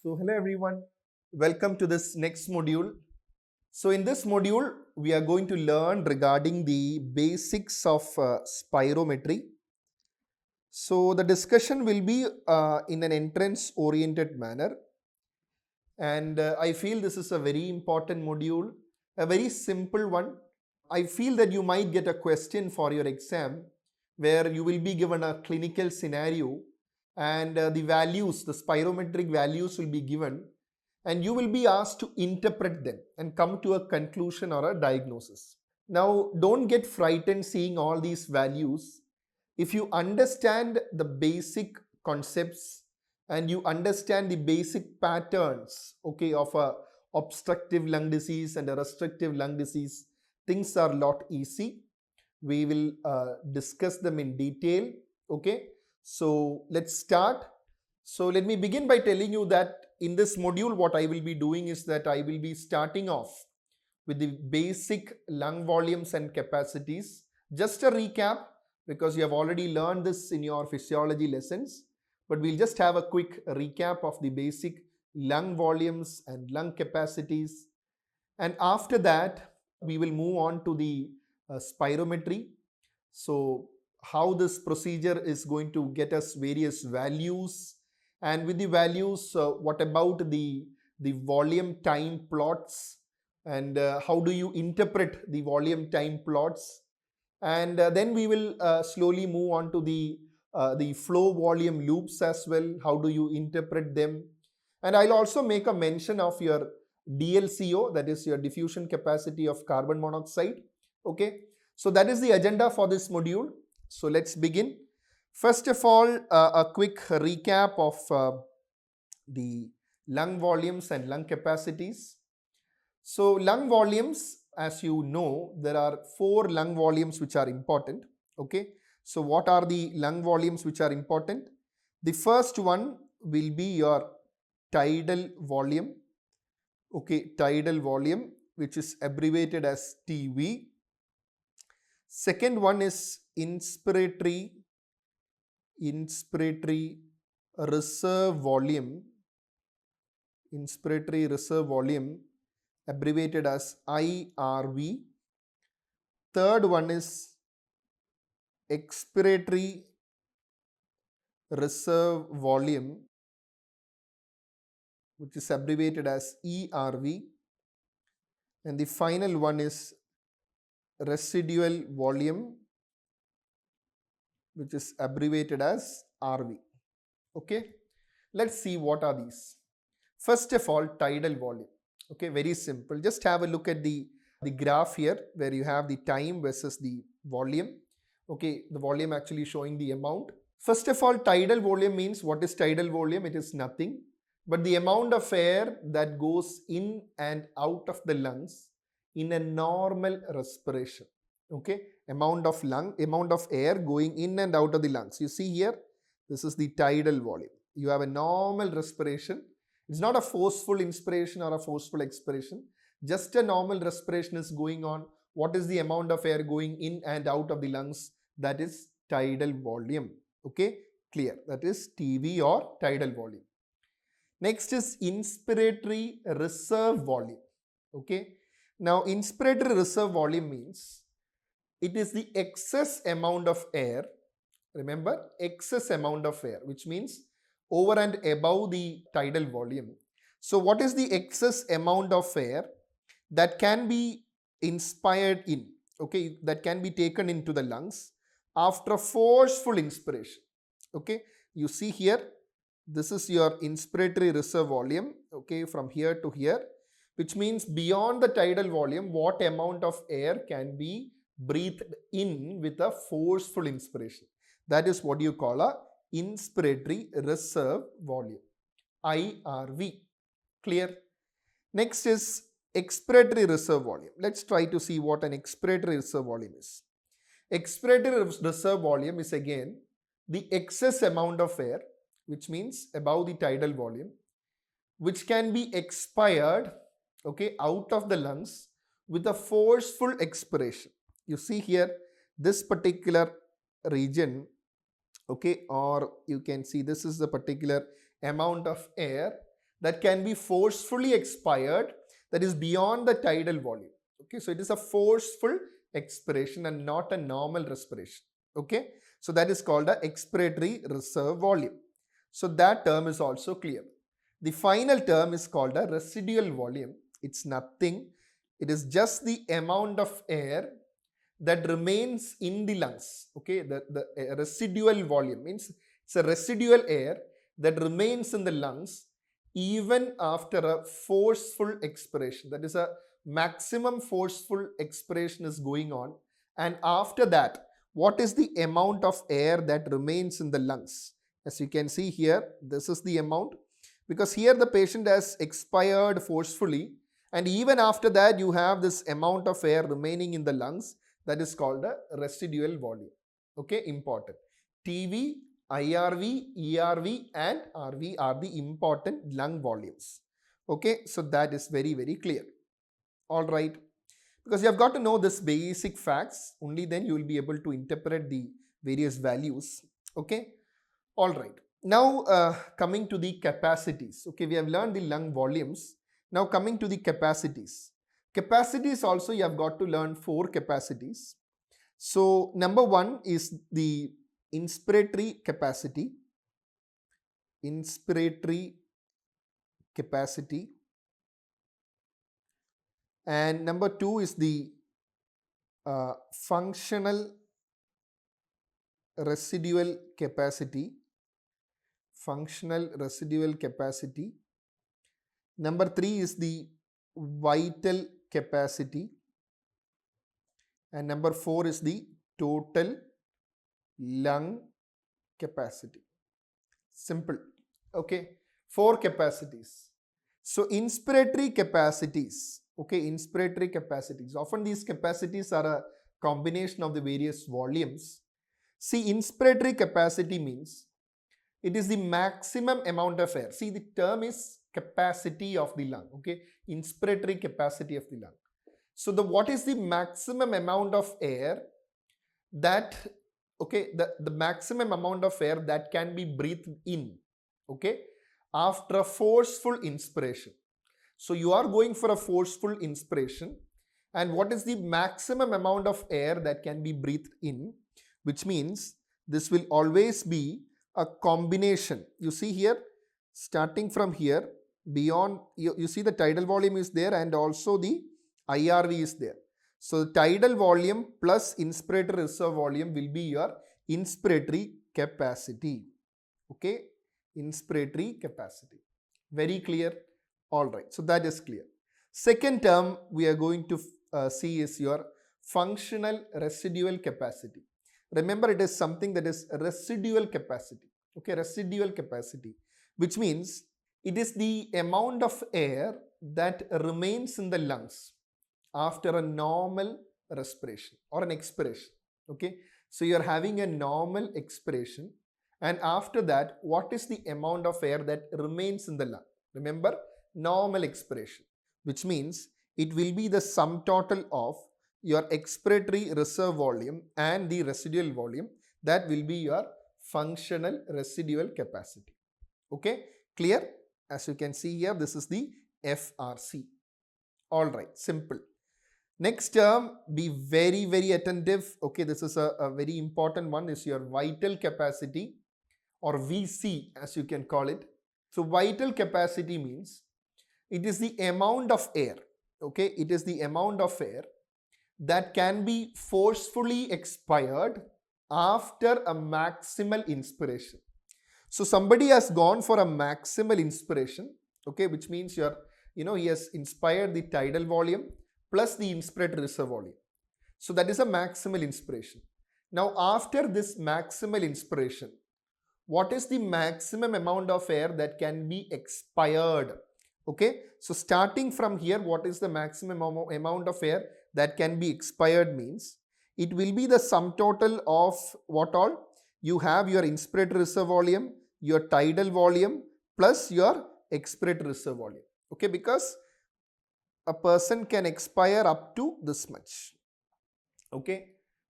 So hello everyone, welcome to this next module. So in this module, we are going to learn regarding the basics of spirometry. So the discussion will be in an entrance oriented manner, and I feel this is a very important module, a very simple one. I feel that you might get a question for your exam where you will be given a clinical scenario and the values, the spirometric values will be given, and you will be asked to interpret them and come to a conclusion or a diagnosis. Now, don't get frightened seeing all these values. If you understand the basic concepts and you understand the basic patterns, okay, of a obstructive lung disease and a restrictive lung disease, things are a lot easy. We will discuss them in detail. Okay, so let's start. So let me begin by telling you that in this module, what I will be doing is that I will be starting off with the basic lung volumes and capacities. Just a recap, because you have already learned this in your physiology lessons, but we'll just have a quick recap of the basic lung volumes and lung capacities. And after that, we will move on to the spirometry. So how this procedure is going to get us various values, and with the values, what about the volume time plots, and how do you interpret the volume time plots, and then we will slowly move on to the flow volume loops as well. How do you interpret them? And I'll also make a mention of your DLCO, that is your diffusion capacity of carbon monoxide. Okay, so that is the agenda for this module. So let's begin. First of all, a quick recap of the lung volumes and lung capacities. So lung volumes, as you know, there are 4 lung volumes which are important. Okay, so what are the lung volumes which are important? The first one will be your tidal volume. Okay, tidal volume, which is abbreviated as TV. Second one is inspiratory reserve volume. Inspiratory reserve volume, abbreviated as IRV. Third one is expiratory reserve volume, which is abbreviated as ERV. And the final one is residual volume, which is abbreviated as RV. Okay, let's see what are these. First of all, tidal volume. Okay, very simple. Just have a look at the graph here where you have the time versus the volume. Okay, the volume actually showing the amount. First of all, tidal volume means, what is tidal volume? It is nothing but the amount of air that goes in and out of the lungs in a normal respiration. Okay, amount of air going in and out of the lungs. You see here, this is the tidal volume. You have a normal respiration. It's not a forceful inspiration or a forceful expiration. Just a normal respiration is going on. What is the amount of air going in and out of the lungs? That is tidal volume. Okay, clear. That is TV or tidal volume. Next is inspiratory reserve volume. Okay, now inspiratory reserve volume means it is the excess amount of air. Remember, excess amount of air, which means over and above the tidal volume. So what is the excess amount of air that can be inspired in, okay, that can be taken into the lungs after forceful inspiration? Okay, you see here, this is your inspiratory reserve volume, okay, from here to here, which means beyond the tidal volume, what amount of air can be breathed in with a forceful inspiration. That is what you call a inspiratory reserve volume, IRV. Clear? Next is expiratory reserve volume. Let's try to see what an expiratory reserve volume is. Expiratory reserve volume is again the excess amount of air, which means above the tidal volume, which can be expired, okay, out of the lungs with a forceful expiration. You see here, this particular region, okay, or you can see this is the particular amount of air that can be forcefully expired, that is beyond the tidal volume. Okay, so it is a forceful expiration and not a normal respiration. Okay, so that is called a expiratory reserve volume. So that term is also clear. The final term is called a residual volume. It's nothing. It is just the amount of air that remains in the lungs. Okay, the residual volume means it's a residual air that remains in the lungs even after a forceful expiration. That is, a maximum forceful expiration is going on, and after that, what is the amount of air that remains in the lungs? As you can see here, this is the amount, because here the patient has expired forcefully, and even after that you have this amount of air remaining in the lungs, that is called a residual volume. Okay, important. TV, IRV, ERV and RV are the important lung volumes. Okay, so that is very, very clear. All right, because you have got to know this basic facts, only then you will be able to interpret the various values. Okay, all right. Now coming to the capacities. Okay, we have learned the lung volumes. Now coming to the capacities. Capacities also you have got to learn 4 capacities. So number 1 is the inspiratory capacity. Inspiratory capacity. And number 2 is the functional residual capacity. Functional residual capacity. Number 3 is the vital capacity. And number 4 is the total lung capacity. Simple. Okay, 4 capacities. So inspiratory capacities. Okay, inspiratory capacities. Often these capacities are a combination of the various volumes. See, inspiratory capacity means it is the maximum amount of air. See, the term is capacity of the lung. Okay, inspiratory capacity of the lung. So what is the maximum amount of air that, okay, the maximum amount of air that can be breathed in, okay, after a forceful inspiration. So you are going for a forceful inspiration, and what is the maximum amount of air that can be breathed in, which means this will always be a combination. You see here, starting from here, beyond, you see the tidal volume is there and also the IRV is there. So the tidal volume plus inspiratory reserve volume will be your inspiratory capacity. Okay, inspiratory capacity. Very clear? All right, so that is clear. Second term we are going to see is your functional residual capacity. Remember, it is something that is residual capacity. Okay, residual capacity, which means it is the amount of air that remains in the lungs after a normal respiration or an expiration. Okay, so you are having a normal expiration, and after that, what is the amount of air that remains in the lung? Remember, normal expiration, which means it will be the sum total of your expiratory reserve volume and the residual volume. That will be your functional residual capacity. Okay, clear? As you can see here, this is the FRC. All right, simple. Next term, be very, very attentive. Okay, this is a very important one, is your vital capacity, or VC as you can call it. So vital capacity means it is the amount of air. Okay, it is the amount of air that can be forcefully expired after a maximal inspiration. So somebody has gone for a maximal inspiration, okay, which means he has inspired the tidal volume plus the inspiratory reserve volume. So that is a maximal inspiration. Now after this maximal inspiration, what is the maximum amount of air that can be expired? Okay, so starting from here, what is the maximum amount of air that can be expired means it will be the sum total of what all? You have your inspiratory reserve volume, your tidal volume plus your expiratory reserve volume. Okay, because a person can expire up to this much. Okay,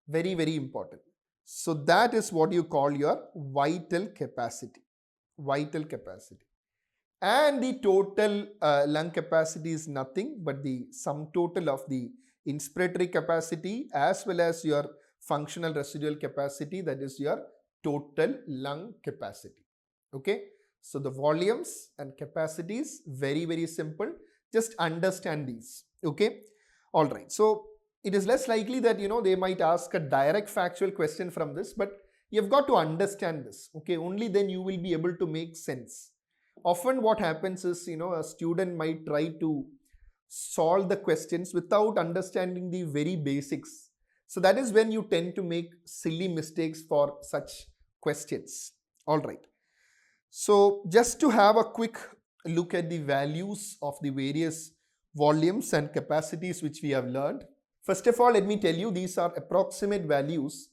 very, very important. So that is what you call your vital capacity. Vital capacity. and the total lung capacity is nothing but the sum total of the inspiratory capacity as well as your functional residual capacity, that is your total lung capacity. Okay, so the volumes and capacities, very simple, just understand these. Okay, all right, so it is less likely that they might ask a direct factual question from this, but you've got to understand this. Okay, only then you will be able to make sense. Often what happens is, a student might try to solve the questions without understanding the very basics. So that is when you tend to make silly mistakes for such questions. All right, so just to have a quick look at the values of the various volumes and capacities which we have learned. First of all, let me tell you, these are approximate values,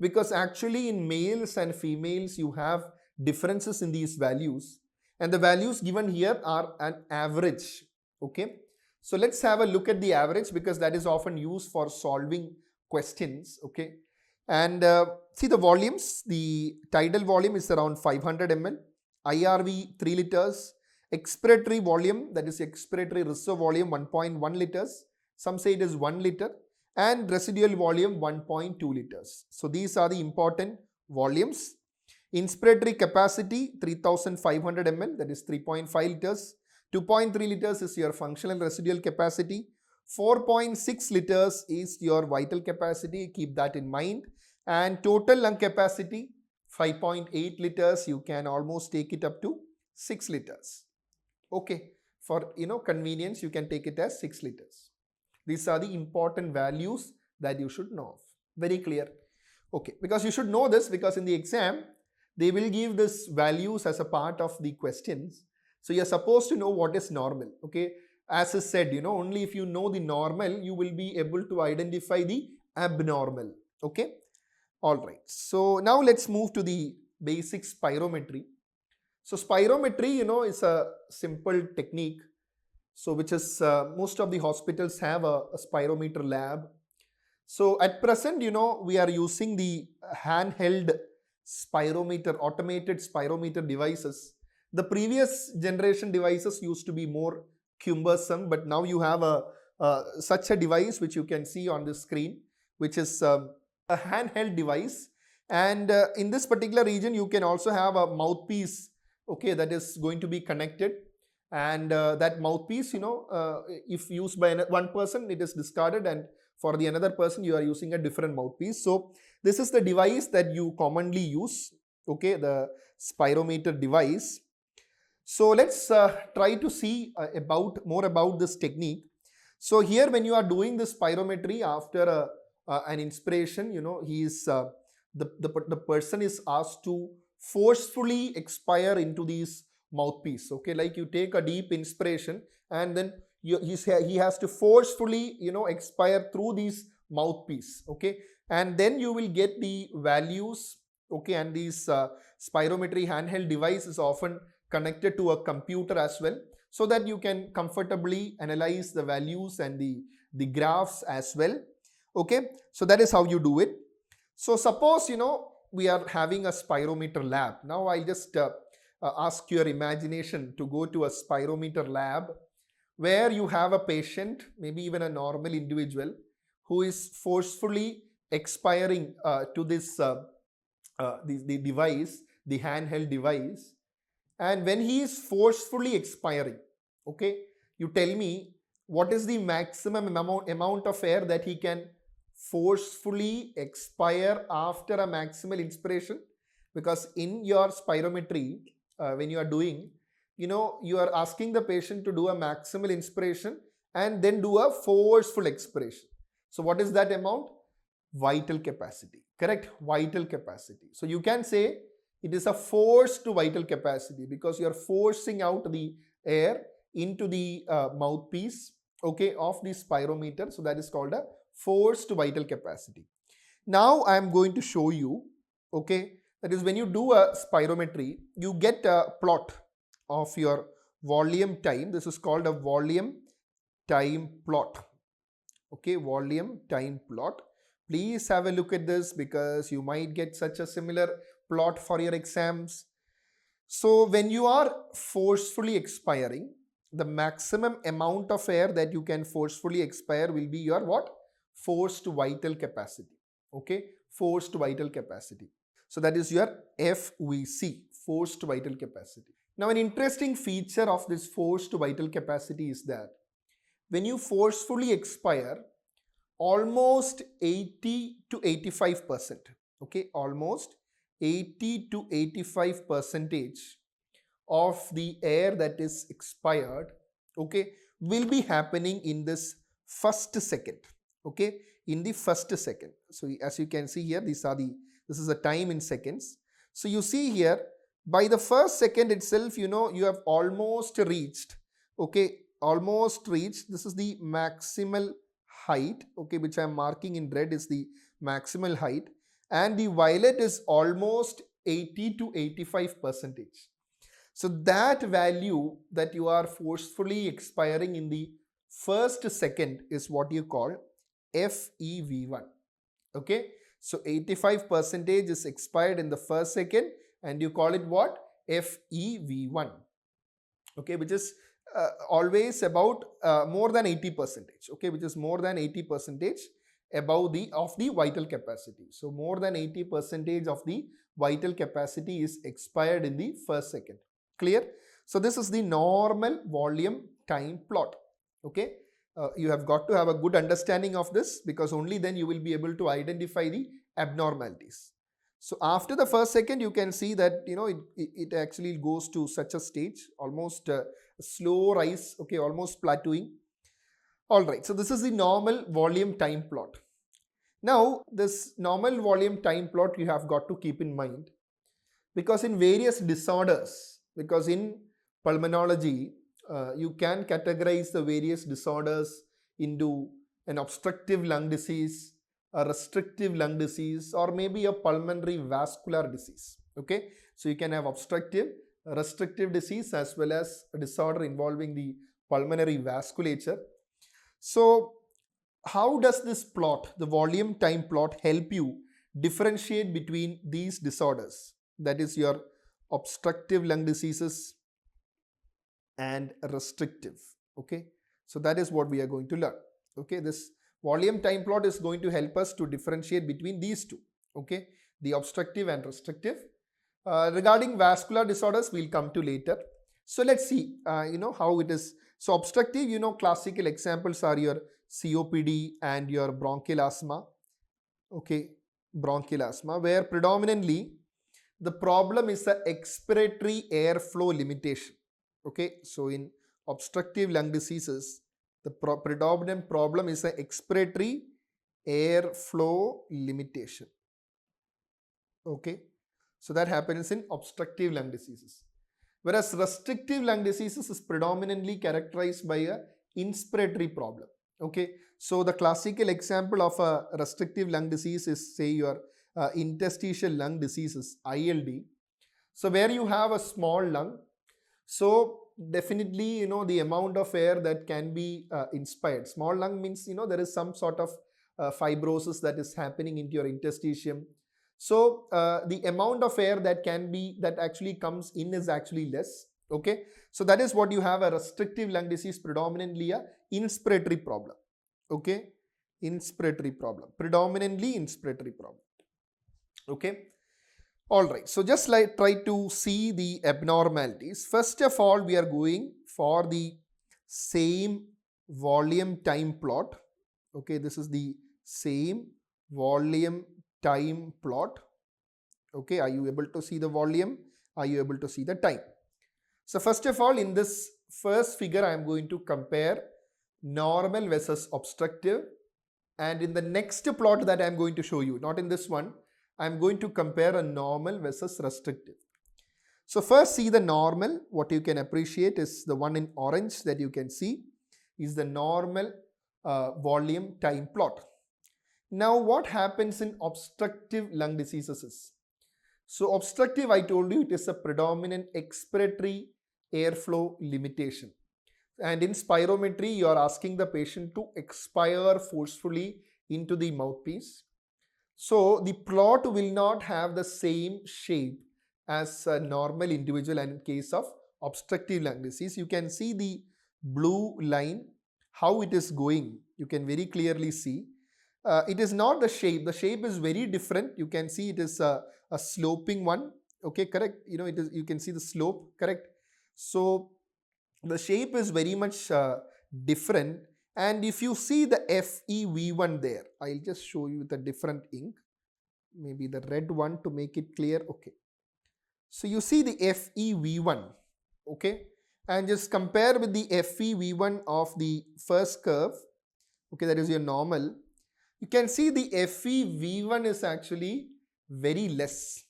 because actually in males and females you have differences in these values, and the values given here are an average. Okay, so let's have a look at the average, because that is often used for solving questions. Okay, and see the volumes. The tidal volume is around 500 ml, IRV 3 liters, expiratory volume, that is expiratory reserve volume 1.1 liters, some say it is 1 liter, and residual volume 1.2 liters. So these are the important volumes. Inspiratory capacity 3500 ml, that is 3.5 liters. 2.3 liters is your functional residual capacity. 4.6 liters is your vital capacity, keep that in mind. And total lung capacity 5.8 liters, you can almost take it up to 6 liters. Okay, for convenience you can take it as 6 liters. These are the important values that you should know of. Very clear. Okay, because you should know this, because in the exam they will give this values as a part of the questions. So you are supposed to know what is normal. Okay, as is said, only if you know the normal you will be able to identify the abnormal. Okay, all right. So now let's move to the basic spirometry. So spirometry, is a simple technique. So which is most of the hospitals have a spirometer lab. So at present, we are using the handheld spirometer, automated spirometer devices. The previous generation devices used to be more cumbersome, but now you have such a device which you can see on the screen, which is a handheld device. And in this particular region, you can also have a mouthpiece, okay, that is going to be connected. And that mouthpiece, if used by one person, it is discarded, and for the another person you are using a different mouthpiece. So this is the device that you commonly use, okay, the spirometer device. So let's try to see more about this technique. So here, when you are doing this spirometry after an inspiration, he is the person is asked to forcefully expire into these mouthpiece. Okay, like you take a deep inspiration and then he has to forcefully expire through these mouthpiece. Okay, and then you will get the values. Okay, and these spirometry handheld device is often connected to a computer as well, so that you can comfortably analyze the values and the graphs as well. Okay, so that is how you do it. So suppose we are having a spirometer lab. Now I'll just ask your imagination to go to a spirometer lab where you have a patient, maybe even a normal individual, who is forcefully expiring to this the device, the handheld device. And when he is forcefully expiring, okay, you tell me what is the maximum amount of air that he can forcefully expire after a maximal inspiration. Because in your spirometry, when you are doing, you are asking the patient to do a maximal inspiration and then do a forceful expiration. So what is that amount? Vital capacity, correct? Vital capacity. So you can say it is a forced vital capacity, because you are forcing out the air into the mouthpiece, okay, of the spirometer. So that is called a forced vital capacity. Now I am going to show you, okay, that is when you do a spirometry, you get a plot of your volume time. This is called a volume time plot. Okay, volume time plot. Please have a look at this, because you might get such a similar plot for your exams. So when you are forcefully expiring, the maximum amount of air that you can forcefully expire will be your what? Forced vital capacity. Okay, forced vital capacity. So that is your FVC, forced vital capacity. Now an interesting feature of this forced vital capacity is that when you forcefully expire, almost 80 to 85%, okay, almost 80 to 85 percentage of the air that is expired, okay, will be happening in this first second, okay, in the first second. So as you can see here, this is the time in seconds. So you see here, by the first second itself, you have almost reached, okay, almost reached, this is the maximal height, okay, which I am marking in red is the maximal height, and the violet is almost 80 to 85 percentage. So that value that you are forcefully expiring in the first second is what you call FEV1. Okay. So 85 percentage is expired in the first second and you call it what? FEV1. Okay. Which is always about more than 80 percentage. Okay. Which is more than 80 percentage above the vital capacity. So more than 80 percentage of the vital capacity is expired in the first second. Clear? So this is the normal volume time plot. Okay. You have got to have a good understanding of this because only then you will be able to identify the abnormalities. So after the first second, you can see that it actually goes to such a stage, almost slow rise, okay, almost plateauing. All right. So this is the normal volume time plot. Now this normal volume time plot you have got to keep in mind because in various disorders, because in pulmonology, you can categorize the various disorders into an obstructive lung disease, a restrictive lung disease, or maybe a pulmonary vascular disease. Okay, so you can have obstructive, restrictive disease as well as a disorder involving the pulmonary vasculature. So how does this plot, the volume time plot, help you differentiate between these disorders? That is your obstructive lung diseases and restrictive. Okay, so that is what we are going to learn. Okay, this volume time plot is going to help us to differentiate between these two. Okay, the obstructive and restrictive. Regarding vascular disorders, we'll come to later. So let's see, how it is. So obstructive, classical examples are your COPD and your bronchial asthma. Okay, bronchial asthma, where predominantly the problem is the expiratory airflow limitation. Okay, so in obstructive lung diseases, the predominant problem is the expiratory airflow limitation. Okay, so that happens in obstructive lung diseases. Whereas restrictive lung diseases is predominantly characterized by a inspiratory problem. Okay, so the classical example of a restrictive lung disease is, say, your interstitial lung diseases, ILD. So where you have a small lung, so definitely the amount of air that can be inspired. Small lung means there is some sort of fibrosis that is happening into your interstitium. So the amount of air that actually comes in is actually less. Okay, so that is what you have a restrictive lung disease, predominantly a inspiratory problem. Okay, inspiratory problem, predominantly inspiratory problem. Okay, all right. So just like try to see the abnormalities. First of all, we are going for the same volume time plot. Okay, this is the same volume time plot. Okay, are you able to see the volume? Are you able to see the time? So first of all, in this first figure, I am going to compare normal versus obstructive. And in the next plot that I am going to show you, not in this one, I am going to compare a normal versus restrictive. So first see the normal. What you can appreciate is the one in orange that you can see is the normal volume time plot. Now what happens in obstructive lung diseases is, so obstructive, I told you, it is a predominant expiratory airflow limitation. And in spirometry, you are asking the patient to expire forcefully into the mouthpiece. So the plot will not have the same shape as a normal individual, and in case of obstructive lung disease, you can see the blue line, how it is going. You can very clearly see. It is not the shape. The shape is very different. You can see it is a sloping one. Okay, correct. It is. You can see the slope. Correct. So the shape is very much different. And if you see the FEV1 there, I'll just show you with a different ink. Maybe the red one to make it clear. Okay. So you see the FEV1. Okay. And just compare with the FEV1 of the first curve. Okay, that is your normal. You can see the FEV1 is actually very less.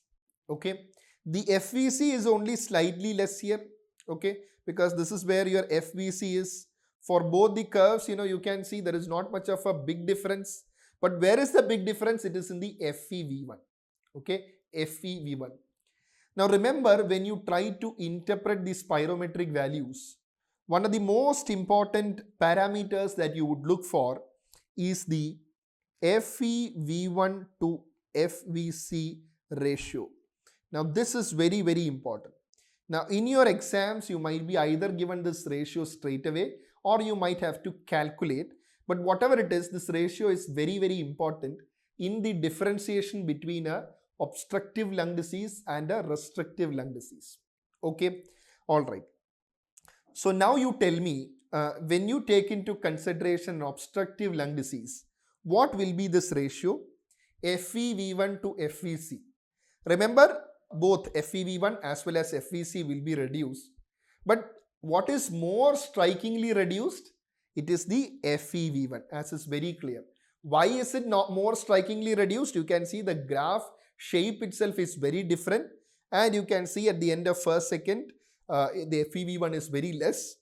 Okay. The FVC is only slightly less here. Okay. Because this is where your FVC is. For both the curves, you can see there is not much of a big difference. But where is the big difference? It is in the FEV1. Okay. FEV1. Now remember, when you try to interpret the spirometric values, one of the most important parameters that you would look for is the FEV1 to FVC ratio. Now this is very, very important. Now in your exams, you might be either given this ratio straight away or you might have to calculate. But whatever it is, this ratio is very, very important in the differentiation between a obstructive lung disease and a restrictive lung disease. Okay, all right. So now you tell me, when you take into consideration obstructive lung disease, what will be this ratio? FEV1 to FVC. Remember, both FEV1 as well as FVC will be reduced. But what is more strikingly reduced? It is the FEV1, as is very clear. Why is it not more strikingly reduced? You can see the graph shape itself is very different, and you can see at the end of first second the FEV1 is very less.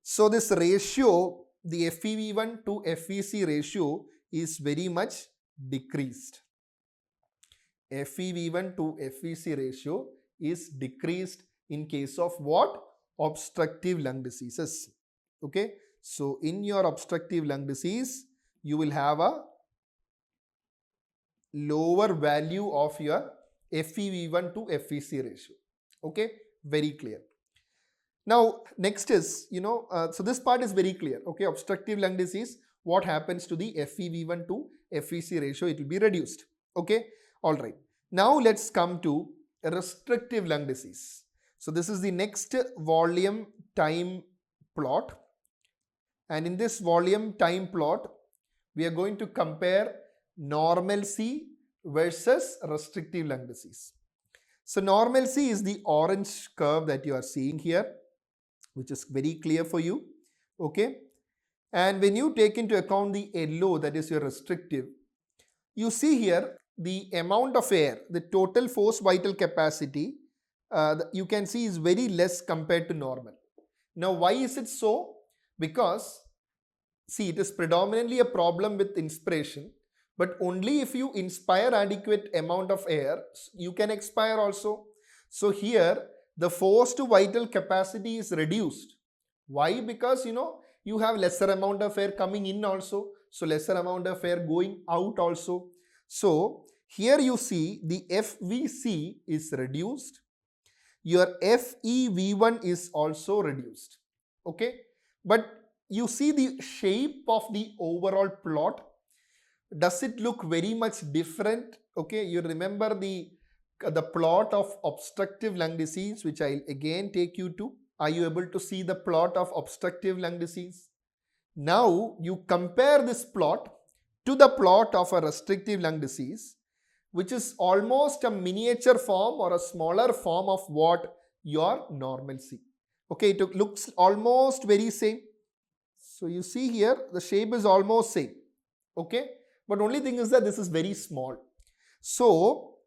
So this ratio, the FEV1 to FVC ratio, is very much decreased. FEV1 to FVC ratio is decreased in case of what? Obstructive lung diseases. Okay, so in your obstructive lung disease, you will have a lower value of your FEV1 to FVC ratio. Okay, very clear. Now next is, so this part is very clear. Okay, obstructive lung disease, what happens to the FEV1 to FVC ratio? It will be reduced. Okay, all right. Now let's come to restrictive lung disease. So this is the next volume time plot, and in this volume time plot, we are going to compare normalcy versus restrictive lung disease. So normalcy is the orange curve that you are seeing here, which is very clear for you. Okay, and when you take into account the yellow, that is your restrictive, you see here the amount of air, the total forced vital capacity, you can see is very less compared to normal. Now why is it so? Because see, it is predominantly a problem with inspiration, but only if you inspire adequate amount of air, you can expire also. So here the forced vital capacity is reduced. Why? Because you have lesser amount of air coming in also, so lesser amount of air going out also. So here you see the FVC is reduced, your FEV1 is also reduced. Okay, but you see the shape of the overall plot. Does it look very much different? Okay, you remember the plot of obstructive lung disease, which I'll again take you to. Are you able to see the plot of obstructive lung disease? Now you compare this plot to the plot of a restrictive lung disease, which is almost a miniature form or a smaller form of what? Your normalcy. Okay, it looks almost very same. So you see here the shape is almost same. Okay, but only thing is that this is very small. So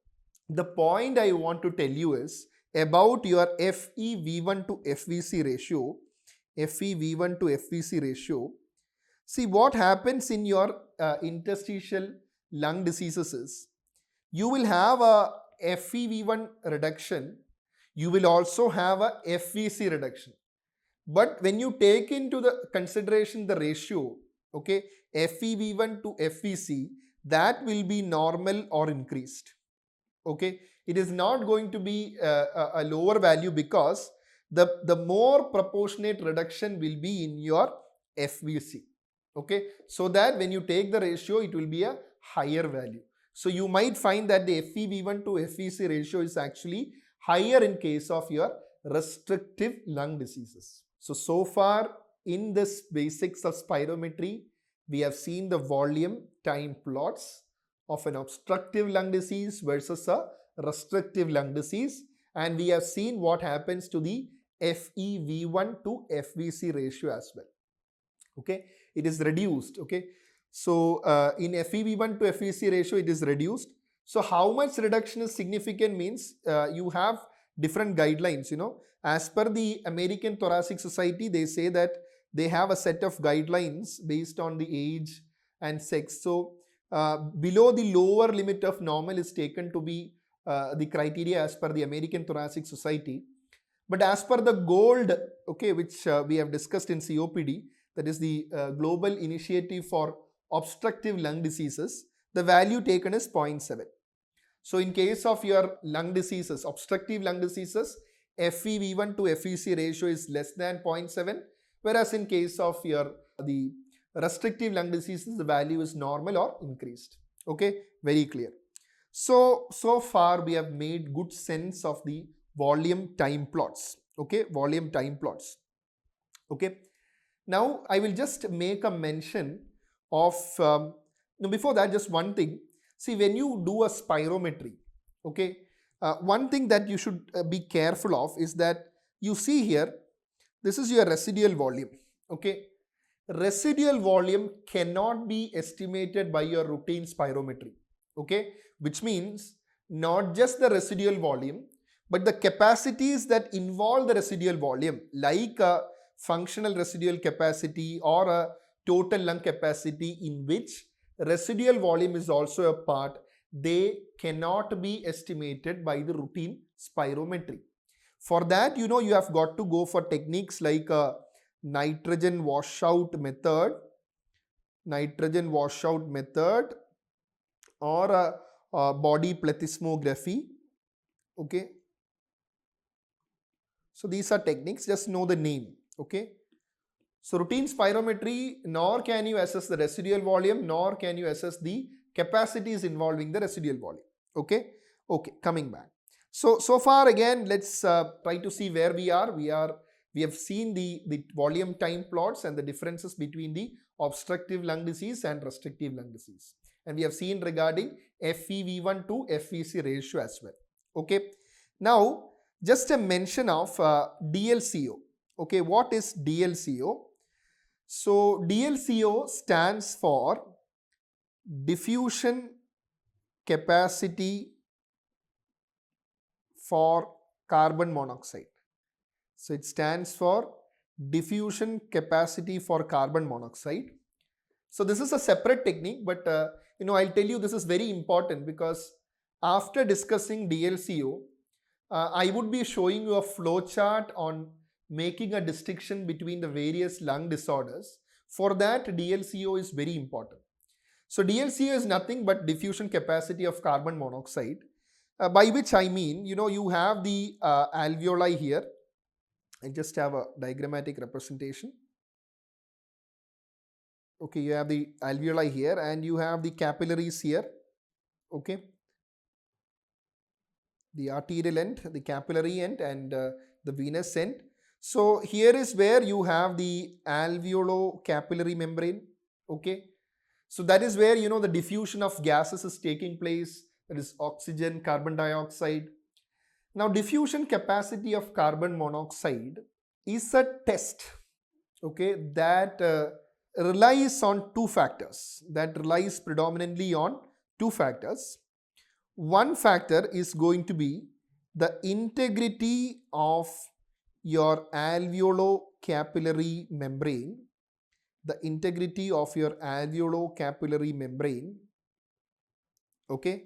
the point I want to tell you is about your FEV1 to FVC ratio. FEV1 to FVC ratio. See what happens in your interstitial lung diseases is, you will have a FEV1 reduction, you will also have a FVC reduction. But when you take into the consideration the ratio, okay, FEV1 to FVC, that will be normal or increased. Okay, It is not going to be a lower value because the more proportionate reduction will be in your FVC. Okay, so that when you take the ratio, it will be a higher value. So you might find that the FEV1 to FVC ratio is actually higher in case of your restrictive lung diseases. So far in this basics of spirometry, we have seen the volume time plots of an obstructive lung disease versus a restrictive lung disease, and we have seen what happens to the FEV1 to FVC ratio as well. Okay, it is reduced. Okay, so in FEV1 to FVC ratio it is reduced. So how much reduction is significant means you have different guidelines. As per the American Thoracic Society, they say that they have a set of guidelines based on the age and sex. So below the lower limit of normal is taken to be the criteria as per the American Thoracic Society. But as per the GOLD, okay, which we have discussed in COPD, that is the Global Initiative for Obstructive Lung Diseases, the value taken is 0.7. So in case of your lung diseases, obstructive lung diseases, FEV1 to FVC ratio is less than 0.7, whereas in case of the restrictive lung diseases, the value is normal or increased. Okay, very clear. So far we have made good sense of the volume time plots. Okay, volume time plots. Okay, now I will just make a mention of before that, just one thing. See, when you do a spirometry, okay, one thing that you should be careful of is that you see here, this is your residual volume. Okay, residual volume cannot be estimated by your routine spirometry. Okay, which means not just the residual volume, but the capacities that involve the residual volume, like a functional residual capacity or a total lung capacity in which residual volume is also a part, they cannot be estimated by the routine spirometry. For that, you have got to go for techniques like a nitrogen washout method or a body plethysmography. Okay, so these are techniques, just know the name. Okay, so routine spirometry, nor can you assess the residual volume, nor can you assess the capacities involving the residual volume. Okay, coming back. So far again, let's try to see where we are. We have seen the volume time plots and the differences between the obstructive lung disease and restrictive lung disease. And we have seen regarding FEV1 to FVC ratio as well. Okay, now just a mention of DLCO. Okay, what is DLCO? So DLCO stands for diffusion capacity for carbon monoxide. So it stands for diffusion capacity for carbon monoxide. So this is a separate technique, but I'll tell you this is very important because after discussing DLCO, I would be showing you a flow chart on making a distinction between the various lung disorders. For that, DLCO is very important. So DLCO is nothing but diffusion capacity of carbon monoxide, by which I mean, you have the alveoli here. I just have a diagrammatic representation. Okay, you have the alveoli here and you have the capillaries here. Okay, the arterial end, the capillary end, and the venous end. So here is where you have the alveolo-capillary membrane. Okay, so that is where the diffusion of gases is taking place. That is oxygen, carbon dioxide. Now, diffusion capacity of carbon monoxide is a test, okay, that relies on two factors. That relies predominantly on two factors. One factor is going to be the integrity of your alveolo-capillary membrane. The integrity of your alveolo-capillary membrane. Okay.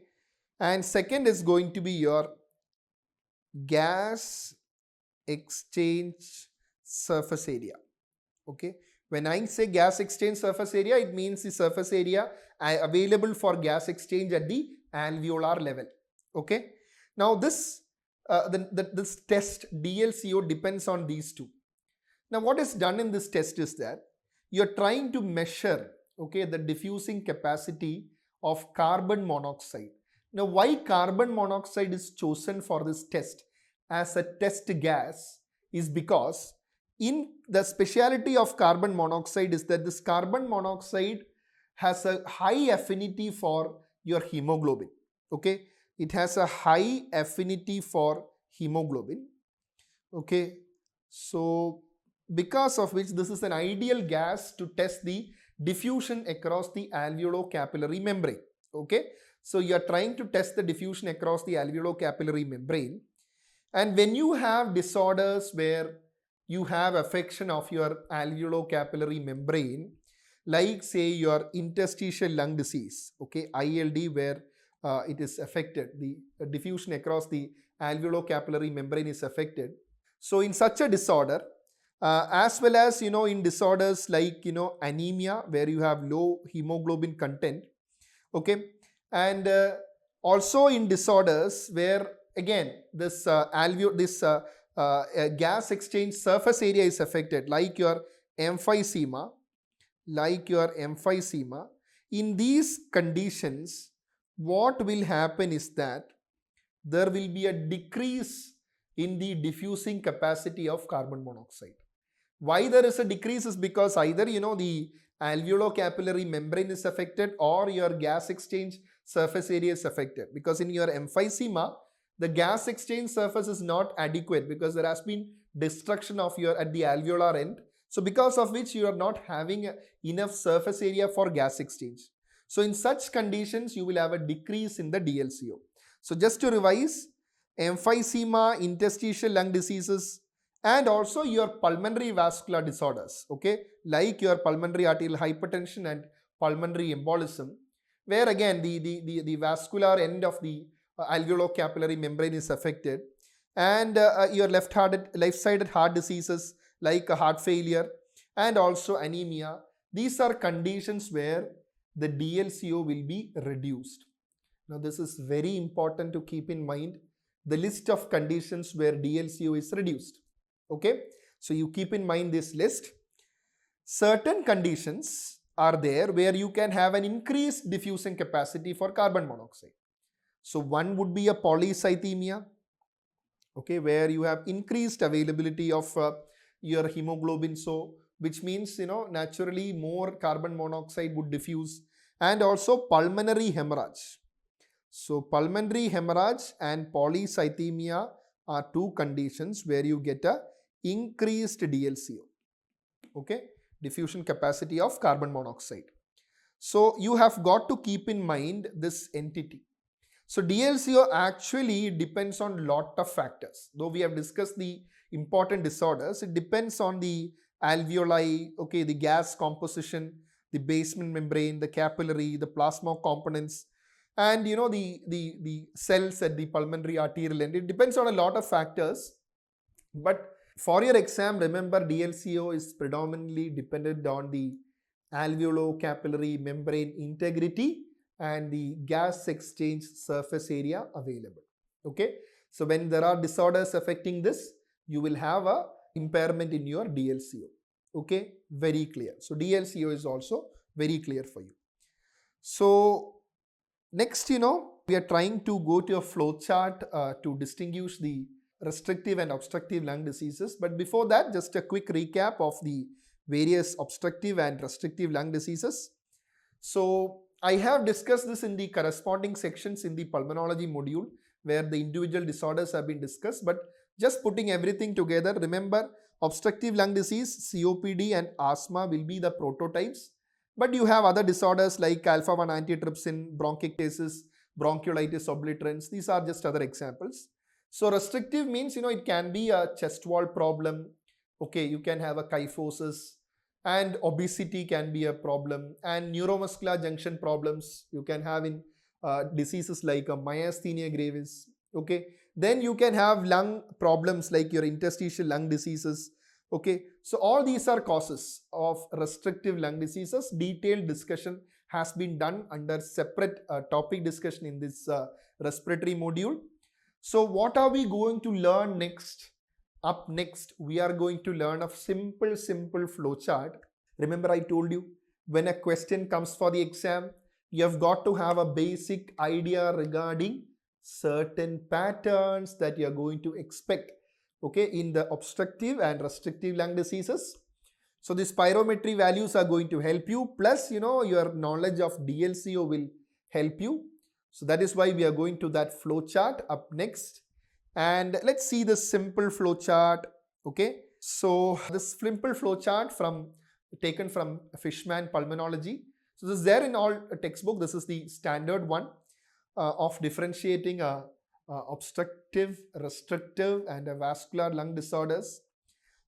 And second is going to be your gas exchange surface area. Okay, when I say gas exchange surface area, it means the surface area available for gas exchange at the alveolar level. Okay, Now this test DLCO depends on these two. Now what is done in this test is that you're trying to measure, okay, the diffusing capacity of carbon monoxide. Now why carbon monoxide is chosen for this test as a test gas is because in the speciality of carbon monoxide is that this carbon monoxide has a high affinity for your hemoglobin. Okay, it has a high affinity for hemoglobin. Okay, so because of which this is an ideal gas to test the diffusion across the alveolo-capillary membrane. Okay, so you are trying to test the diffusion across the alveolo-capillary membrane, and when you have disorders where you have affection of your alveolo-capillary membrane, like say your interstitial lung disease, okay, ILD, where it is affected, the diffusion across the alveolo-capillary membrane is affected. So in such a disorder, as well as in disorders like anemia, where you have low hemoglobin content, okay, and also in disorders where again this gas exchange surface area is affected, like your emphysema, in these conditions, what will happen is that there will be a decrease in the diffusing capacity of carbon monoxide. Why there is a decrease is because either the alveolo-capillary membrane is affected or your gas exchange surface area is affected, because in your emphysema the gas exchange surface is not adequate because there has been destruction of your at the alveolar end, so because of which you are not having enough surface area for gas exchange. So in such conditions you will have a decrease in the DLCO. So just to revise, emphysema, interstitial lung diseases, and also your pulmonary vascular disorders, okay, like your pulmonary arterial hypertension and pulmonary embolism, where again the vascular end of the alveolo-capillary membrane is affected, and your left-sided heart diseases like heart failure and also anemia. These are conditions where the DLCO will be reduced. Now this is very important to keep in mind, the list of conditions where DLCO is reduced. Okay, so you keep in mind this list. Certain conditions are there where you can have an increased diffusing capacity for carbon monoxide. So one would be a polycythemia, okay, where you have increased availability of your hemoglobin, so which means naturally more carbon monoxide would diffuse, and also pulmonary hemorrhage. So pulmonary hemorrhage and polycythemia are two conditions where you get a increased DLCO, okay, diffusion capacity of carbon monoxide. So you have got to keep in mind this entity. So DLCO actually depends on lot of factors. Though we have discussed the important disorders, it depends on the alveoli, okay, the gas composition, the basement membrane, the capillary, the plasma components, and the cells at the pulmonary arterial end. It depends on a lot of factors, but for your exam, remember DLCO is predominantly dependent on the alveolo-capillary membrane integrity and the gas exchange surface area available. Okay, so when there are disorders affecting this, you will have a impairment in your DLCO. Okay, very clear. So DLCO is also very clear for you. So next, we are trying to go to a flow chart to distinguish the restrictive and obstructive lung diseases. But before that, just a quick recap of the various obstructive and restrictive lung diseases. So I have discussed this in the corresponding sections in the pulmonology module where the individual disorders have been discussed, but just putting everything together, remember obstructive lung disease, COPD and asthma will be the prototypes, but you have other disorders like alpha-1 antitrypsin, bronchiectasis, bronchiolitis obliterans. These are just other examples. So restrictive means, it can be a chest wall problem. Okay, you can have a kyphosis, and obesity can be a problem, and neuromuscular junction problems you can have in diseases like myasthenia gravis. Okay, then you can have lung problems like your interstitial lung diseases. Okay, so all these are causes of restrictive lung diseases. Detailed discussion has been done under separate topic discussion in this respiratory module. So what are we going to learn next? Up next, we are going to learn a simple flow chart. Remember I told you, when a question comes for the exam, you have got to have a basic idea regarding certain patterns that you are going to expect, okay, in the obstructive and restrictive lung diseases. So the spirometry values are going to help you, plus your knowledge of DLCO will help you. So that is why we are going to that flow chart up next. And let's see the simple flow chart. Okay, so this simple flow chart taken from Fishman Pulmonology. So this is there in all textbook. This is the standard one of differentiating obstructive, restrictive and vascular lung disorders.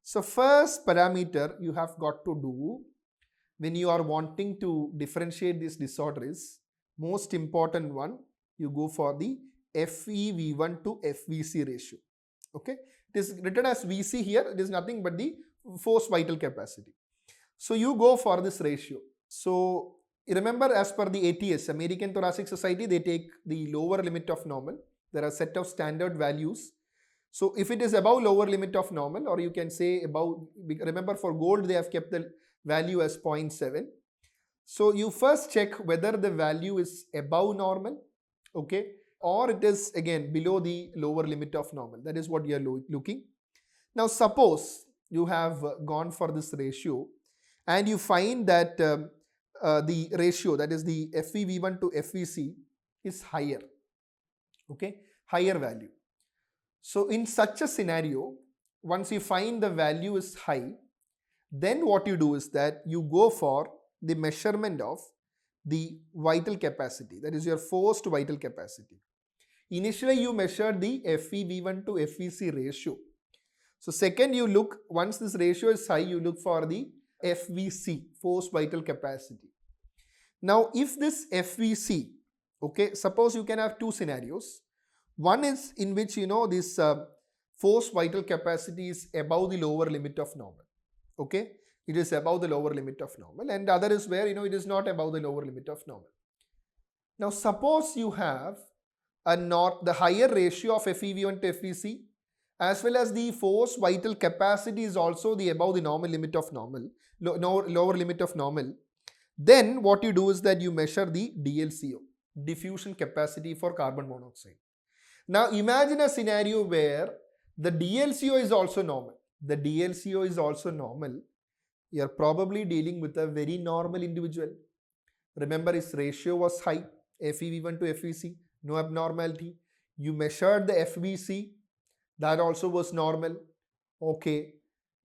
So first parameter you have got to do when you are wanting to differentiate this disorder is, most important one, you go for the FEV1 to FVC ratio. Okay, it is written as VC here, it is nothing but the forced vital capacity. So you go for this ratio. So remember, as per the ATS, American Thoracic Society, they take the lower limit of normal. There are a set of standard values. So if it is above lower limit of normal, or you can say above, remember for gold they have kept the value as 0.7. So you first check whether the value is above normal, okay, or it is again below the lower limit of normal. That is what you are looking. Now suppose you have gone for this ratio and you find that the ratio, that is the FEV1 to FVC, is higher, okay, higher value. So in such a scenario, once you find the value is high, then what you do is that you go for the measurement of the vital capacity, that is your forced vital capacity. Initially you measure the FEV1 to FVC ratio. So second you look, once this ratio is high, you look for the FVC, forced vital capacity. Now if this FVC, okay, suppose you can have two scenarios. One is in which this forced vital capacity is above the lower limit of normal. Okay, it is above the lower limit of normal, and the other is where it is not above the lower limit of normal. Now suppose you have the higher ratio of FEV1 to FVC, as well as the forced vital capacity is also the above the normal limit of normal, lower limit of normal. Then what you do is that you measure the DLCO, diffusion capacity for carbon monoxide. Now imagine a scenario where the DLCO is also normal. The DLCO is also normal. You are probably dealing with a very normal individual. Remember, his ratio was high, FEV1 to FVC, no abnormality. You measured the FVC, that also was normal. Okay.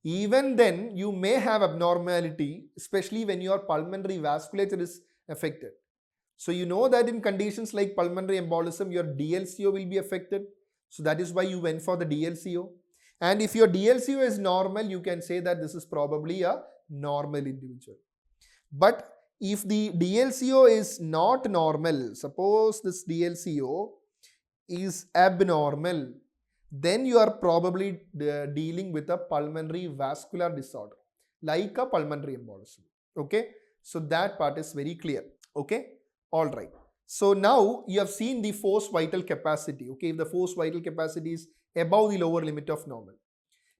Even then, you may have abnormality, especially when your pulmonary vasculature is affected. So you know that in conditions like pulmonary embolism, your DLCO will be affected. So that is why you went for the DLCO. And if your DLCO is normal, you can say that this is probably a normal individual. But if the DLCO is not normal, suppose this DLCO is abnormal, then you are probably dealing with a pulmonary vascular disorder, like a pulmonary embolism. Okay, so that part is very clear. Okay, all right. So now you have seen the forced vital capacity. Okay, if the forced vital capacity is above the lower limit of normal.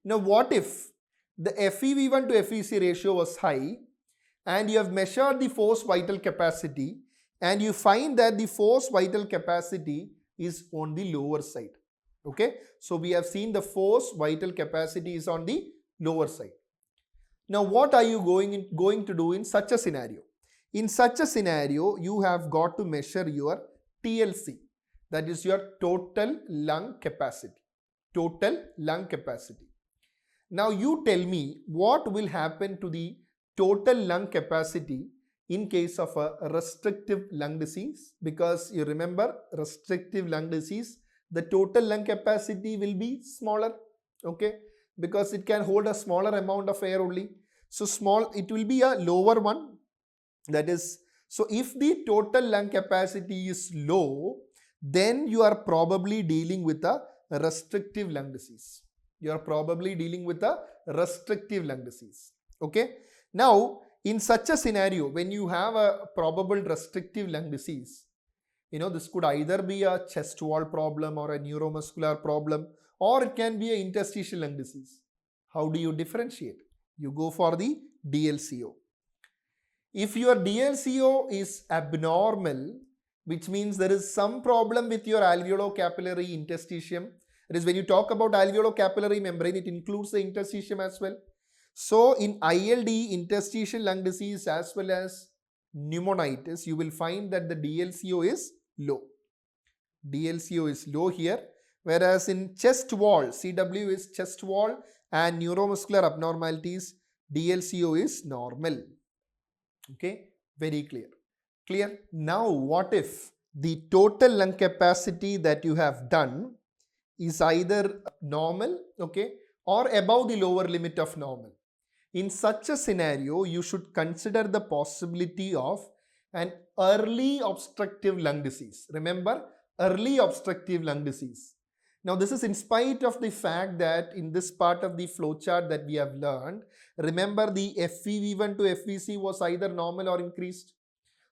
Now what if the FEV1 to FVC ratio was high and you have measured the forced vital capacity and you find that the forced vital capacity is on the lower side. Okay, so we have seen the forced vital capacity is on the lower side. Now what are you going to do in such a scenario? In such a scenario, you have got to measure your TLC, that is your total lung capacity. Total lung capacity. Now you tell me what will happen to the total lung capacity in case of a restrictive lung disease, because you remember restrictive lung disease, the total lung capacity will be smaller, okay, because it can hold a smaller amount of air only. So small, it will be a lower one. That is, so if the total lung capacity is low, then you are probably dealing with a restrictive lung disease. You are probably dealing with a restrictive lung disease. Okay. Now, in such a scenario, when you have a probable restrictive lung disease, This could either be a chest wall problem or a neuromuscular problem, or it can be an interstitial lung disease. How do you differentiate? You go for the DLCO. If your DLCO is abnormal, which means there is some problem with your alveolo-capillary interstitium. That is, when you talk about alveolo-capillary membrane, it includes the interstitium as well. So in ILD, interstitial lung disease as well as pneumonitis, you will find that the DLCO is low. DLCO is low here, whereas in chest wall, CW is chest wall and neuromuscular abnormalities, DLCO is normal. Okay, very clear. Clear? Now, what if the total lung capacity that you have done is either normal, okay, or above the lower limit of normal? In such a scenario, you should consider the possibility of an early obstructive lung disease. Remember, early obstructive lung disease. Now, this is in spite of the fact that in this part of the flowchart that we have learned, remember the FEV1 to FVC was either normal or increased.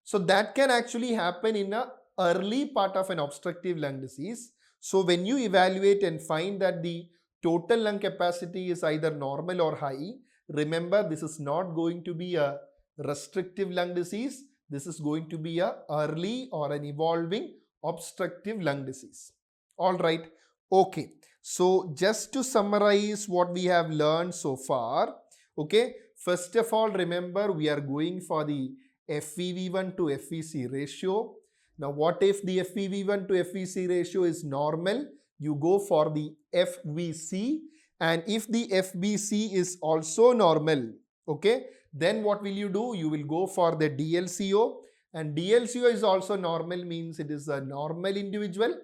So that can actually happen in an early part of an obstructive lung disease. So when you evaluate and find that the total lung capacity is either normal or high, remember this is not going to be a restrictive lung disease. This is going to be a early or an evolving obstructive lung disease. All right. Okay. So just to summarize what we have learned so far. Okay. First of all, remember we are going for the FEV1 to FVC ratio. Now, what if the FEV1 to FVC ratio is normal? You go for the FVC, and if the FBC is also normal, okay, then what will you do? You will go for the DLCO, and DLCO is also normal, means it is a normal individual.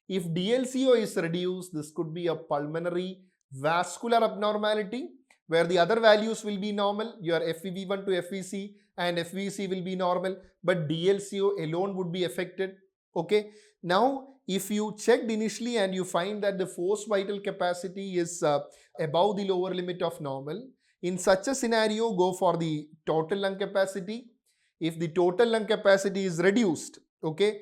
If DLCO is reduced, this could be a pulmonary vascular abnormality where the other values will be normal, your FEV1 to FVC and FVC will be normal, but DLCO alone would be affected. Okay. Now, if you checked initially and you find that the forced vital capacity is above the lower limit of normal, in such a scenario, go for the total lung capacity. If the total lung capacity is reduced, okay,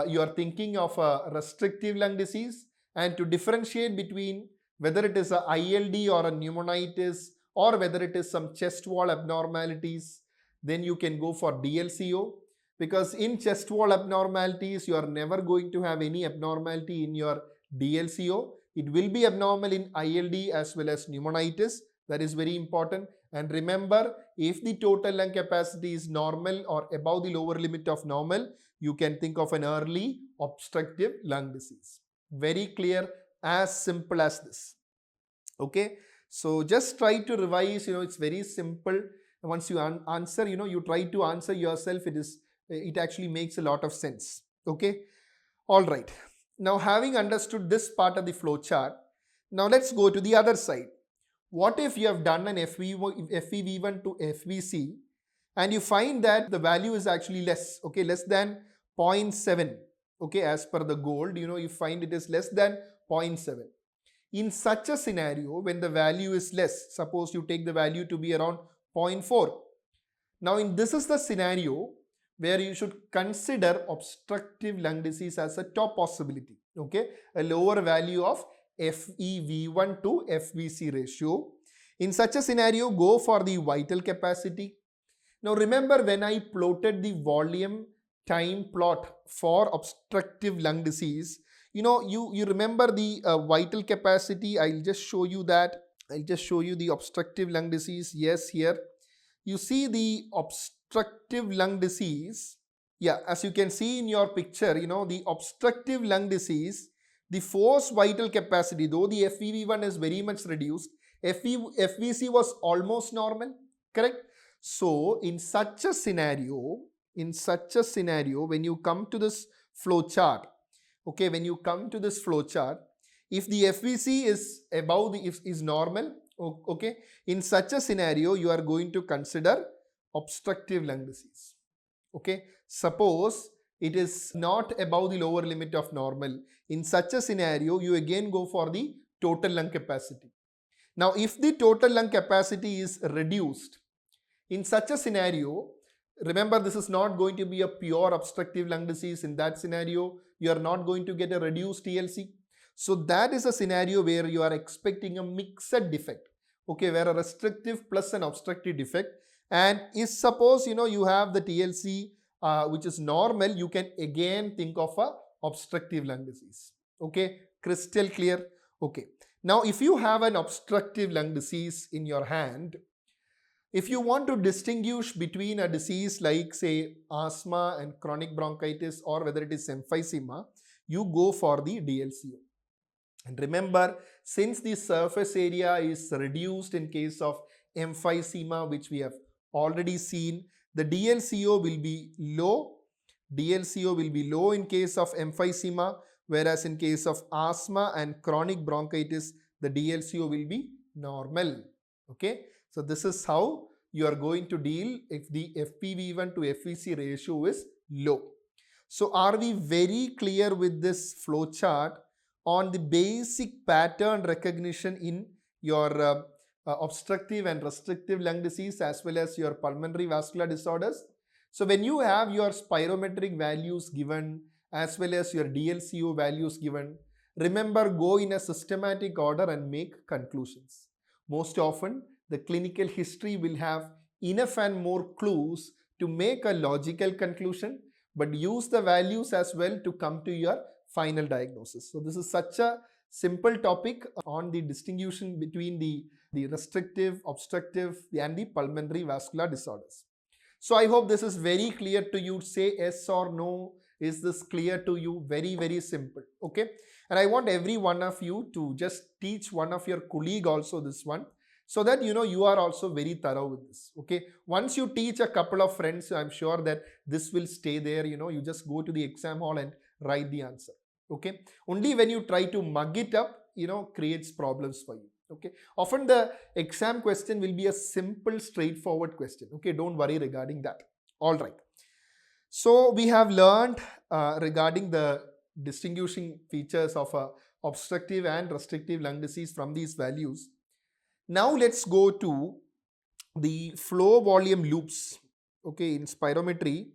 you are thinking of a restrictive lung disease, and to differentiate between whether it is a ILD or a pneumonitis or whether it is some chest wall abnormalities, then you can go for DLCO, because in chest wall abnormalities, you are never going to have any abnormality in your DLCO. It will be abnormal in ILD as well as pneumonitis. That is very important. And remember, if the total lung capacity is normal or above the lower limit of normal, you can think of an early obstructive lung disease. Very clear, as simple as this. Okay. So just try to revise, it's very simple. Once you answer, you try to answer yourself, it actually makes a lot of sense. Okay. All right. Now, having understood this part of the flow chart, now let's go to the other side. What if you have done an FEV1 to FVC and you find that the value is actually less, okay, less than 0.7, okay, as per the gold, you find it is less than 0.7. In such a scenario, when the value is less, suppose you take the value to be around 0.4. Now, this is the scenario where you should consider obstructive lung disease as a top possibility, okay, a lower value of FEV1 to FVC ratio. In such a scenario, go for the vital capacity. Now, remember when I plotted the volume time plot for obstructive lung disease, you remember the vital capacity. I'll just show you that. I'll just show you the obstructive lung disease. Yes, here. You see the obstructive lung disease. Yeah, as you can see in your picture, the obstructive lung disease, the forced vital capacity, though the FEV1 is very much reduced, FVC was almost normal, correct? So, in such a scenario, when you come to this flow chart, okay, when you come to this flow chart, if the FVC is above is normal, okay, in such a scenario, you are going to consider obstructive lung disease. Okay, suppose it is not above the lower limit of normal. In such a scenario, you again go for the total lung capacity. Now, if the total lung capacity is reduced, in such a scenario, Remember, this is not going to be a pure obstructive lung disease. In that scenario, you are not going to get a reduced TLC. So that is a scenario where you are expecting a mixed defect, okay, where a restrictive plus an obstructive defect. And if suppose you have the TLC which is normal, you can again think of a obstructive lung disease. Okay, crystal clear. Okay, now if you have an obstructive lung disease in your hand, if you want to distinguish between a disease like say asthma and chronic bronchitis, or whether it is emphysema, you go for the DLCO. And remember, since the surface area is reduced in case of emphysema, which we have already seen, the DLCO will be low. DLCO will be low in case of emphysema, whereas in case of asthma and chronic bronchitis, the DLCO will be normal. Okay, so this is how you are going to deal if the FPV1 to FVC ratio is low. So are we very clear with this flow chart on the basic pattern recognition in your obstructive and restrictive lung disease as well as your pulmonary vascular disorders? So when you have your spirometric values given as well as your DLCO values given, remember, go in a systematic order and make conclusions. Most often, the clinical history will have enough and more clues to make a logical conclusion, but use the values as well to come to your final diagnosis. So this is such a simple topic on the distinction between the restrictive, obstructive, and the pulmonary vascular disorders. So I hope this is very clear to you. Say yes or no. Is this clear to you? Very, very simple. Okay. And I want every one of you to just teach one of your colleague also this one, so that you are also very thorough with this. Okay. Once you teach a couple of friends, I'm sure that this will stay there. You just go to the exam hall and write the answer. Okay. Only when you try to mug it up, creates problems for you. Okay. Often the exam question will be a simple, straightforward question. Okay. Don't worry regarding that. All right. So we have learned regarding the distinguishing features of a obstructive and restrictive lung disease from these values. Now let's go to the flow volume loops. Okay, in spirometry,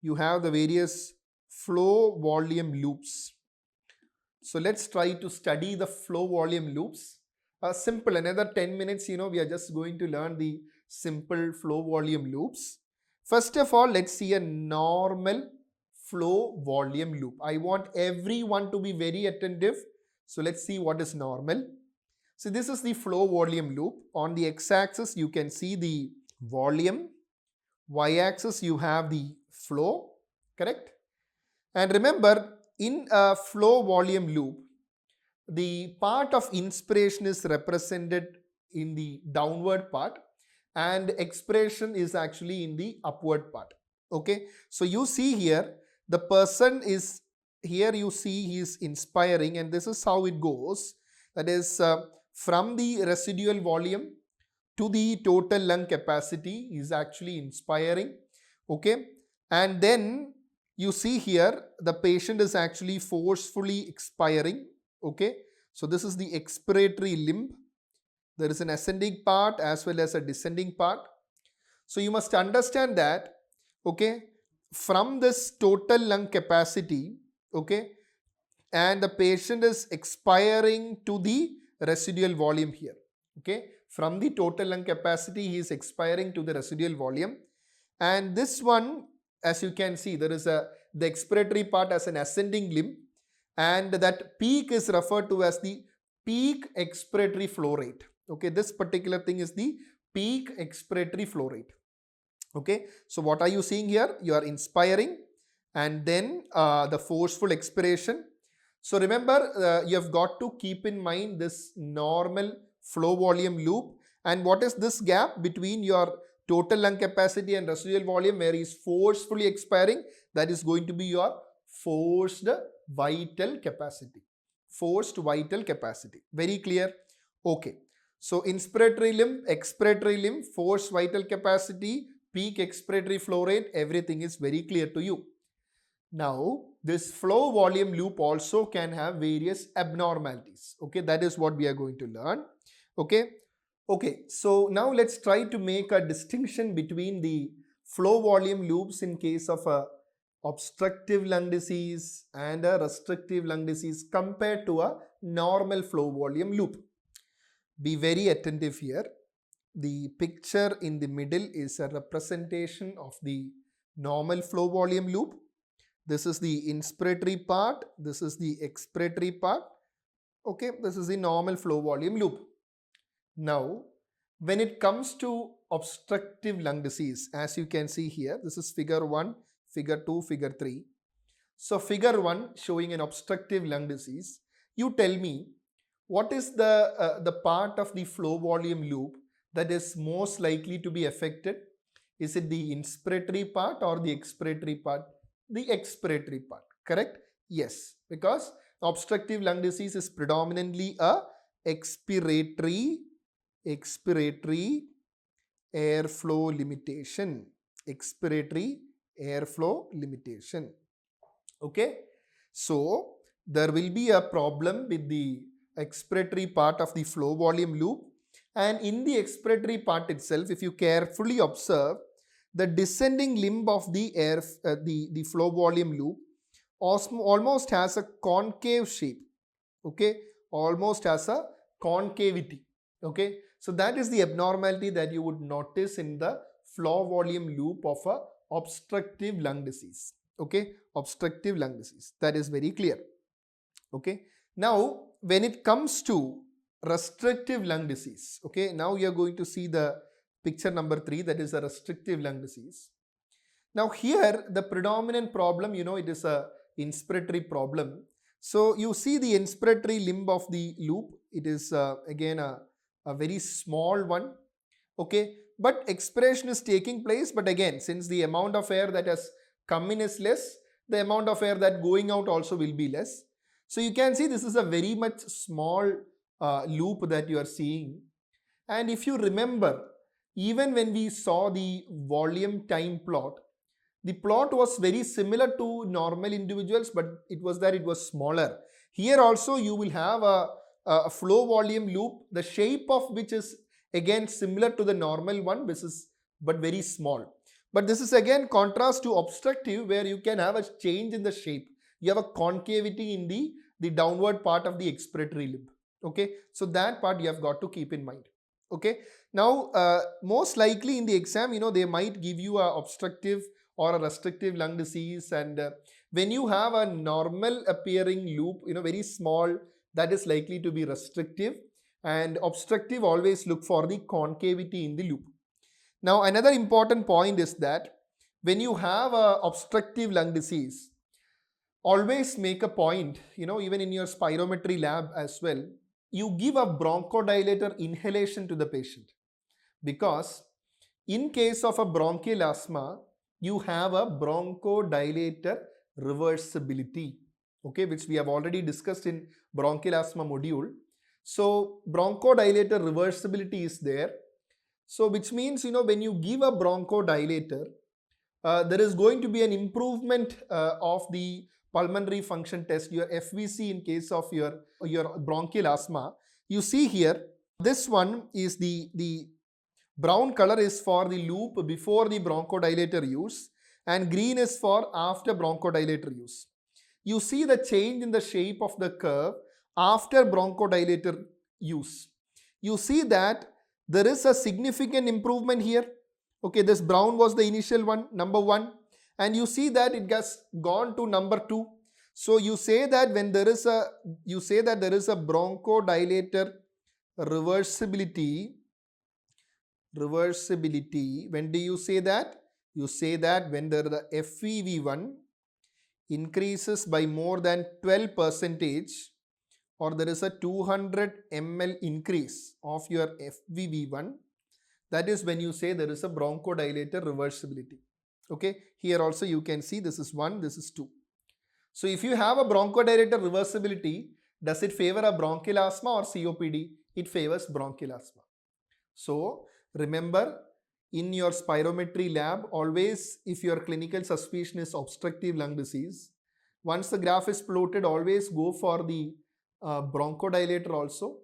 you have the various flow volume loops. So let's try to study the flow volume loops. Simple, another 10 minutes, we are just going to learn the simple flow volume loops. First of all, let's see a normal flow volume loop. I want everyone to be very attentive. So let's see what is normal. So this is the flow volume loop. On the x-axis, you can see the volume. Y-axis, you have the flow, correct? And remember, in a flow volume loop, the part of inspiration is represented in the downward part and expiration is actually in the upward part. Okay, so you see here, the person is here, you see he is inspiring, and this is how it goes. That is from the residual volume to the total lung capacity is actually inspiring. Okay, and then you see here the patient is actually forcefully expiring. Okay, so this is the expiratory limb. There is an ascending part as well as a descending part. So you must understand that, okay, from this total lung capacity, okay, and the patient is expiring to the residual volume here. Okay, from the total lung capacity, he is expiring to the residual volume. And this one, as you can see, there is the expiratory part as an ascending limb, and that peak is referred to as the peak expiratory flow rate. Okay, this particular thing is the peak expiratory flow rate. Okay, so what are you seeing here? You are inspiring and then the forceful expiration. So remember, you have got to keep in mind this normal flow volume loop. And what is this gap between your total lung capacity and residual volume where he is forcefully expiring? That is going to be your forced vital capacity. Forced vital capacity. Very clear? Okay. So inspiratory limb, expiratory limb, forced vital capacity, peak expiratory flow rate, everything is very clear to you. Now, this flow volume loop also can have various abnormalities. Okay, that is what we are going to learn. Okay, so now let's try to make a distinction between the flow volume loops in case of a obstructive lung disease and a restrictive lung disease compared to a normal flow volume loop. Be very attentive here. The picture in the middle is a representation of the normal flow volume loop. This is the inspiratory part. This is the expiratory part. Okay, this is the normal flow volume loop. Now, when it comes to obstructive lung disease, as you can see here, this is figure 1, figure 2, figure 3. So, figure 1 showing an obstructive lung disease. You tell me, what is the part of the flow volume loop that is most likely to be affected? Is it the inspiratory part or the expiratory part? The expiratory part, correct? Yes, because obstructive lung disease is predominantly a expiratory airflow limitation. Expiratory airflow limitation. Okay, so there will be a problem with the expiratory part of the flow volume loop, and in the expiratory part itself, if you carefully observe, the descending limb of the the flow volume loop almost has a concave shape. Okay, almost has a concavity. Okay, so that is the abnormality that you would notice in the flow volume loop of a obstructive lung disease. Okay, obstructive lung disease, that is very clear. Okay, now when it comes to restrictive lung disease, okay, now you are going to see the picture number 3, that is a restrictive lung disease. Now here the predominant problem, it is a inspiratory problem. So you see the inspiratory limb of the loop, it is again a very small one. Okay, but expiration is taking place, but again, since the amount of air that has come in is less, the amount of air that going out also will be less. So you can see this is a very much small loop that you are seeing. And if you remember, even when we saw the volume time plot, the plot was very similar to normal individuals, but it was that it was smaller. Here also you will have a flow volume loop, the shape of which is again similar to the normal one, but very small. But this is again contrast to obstructive, where you can have a change in the shape. You have a concavity in the downward part of the expiratory limb. Okay, so that part you have got to keep in mind. Okay, now most likely in the exam, they might give you a obstructive or a restrictive lung disease, and when you have a normal appearing loop, very small, that is likely to be restrictive, and obstructive always look for the concavity in the loop. Now another important point is that when you have a obstructive lung disease, always make a point, even in your spirometry lab as well, you give a bronchodilator inhalation to the patient, because in case of a bronchial asthma, you have a bronchodilator reversibility, okay, which we have already discussed in bronchial asthma module. So bronchodilator reversibility is there. So which means, when you give a bronchodilator, there is going to be an improvement of the pulmonary function test, your FVC, in case of your bronchial asthma. You see here, this one is the brown color is for the loop before the bronchodilator use, and green is for after bronchodilator use. You see the change in the shape of the curve after bronchodilator use. You see that there is a significant improvement here. Okay, this brown was the initial one, number 1, and you see that it has gone to number 2. So you say that when there is a bronchodilator reversibility, when do you say that? You say that when the FEV1 increases by more than 12%, or there is a 200 ml increase of your FEV1, that is when you say there is a bronchodilator reversibility. Okay, here also you can see this is 1, this is 2. So if you have a bronchodilator reversibility, does it favor a bronchial asthma or COPD? It favors bronchial asthma. So remember, in your spirometry lab, always if your clinical suspicion is obstructive lung disease, once the graph is plotted, always go for the bronchodilator also.